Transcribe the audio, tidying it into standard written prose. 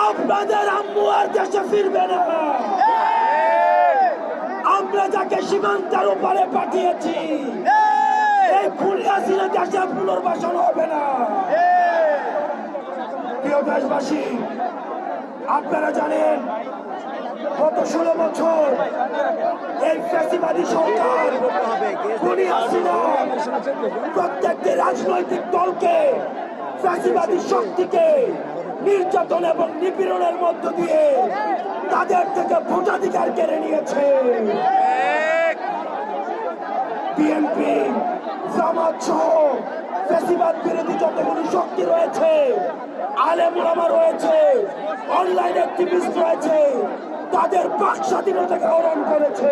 আপনাদের আম্মু আর দেশে ফিরবে না। আমরা যাকে সীমান্তের উপরে পাঠিয়েছি এই খুনি হাসিনা দেশে পুনর্বাসন হবে না। প্রিয় দেশবাসী, আপনারা জানেন গত 16 বছর এই ফ্যাসিবাদী সরকার খুনি হাসিনা প্রত্যেকটি রাজনৈতিক দলকে ফ্যাসিবাদী শক্তিকে নির্যাতন এবং নিপীড়নের মধ্য দিয়ে তাদের থেকে ভোটাধিকার কেড়ে নিয়েছে। বিএনপি, জামাত সহ ফ্যাসিবাদ বিরোধী যতগুলো শক্তি রয়েছে, আলেম ওলামা রয়েছে, অনলাইন অ্যাক্টিভিস্ট রয়েছে, তাদের বাক স্বাধীনতাকে হরণ করেছে।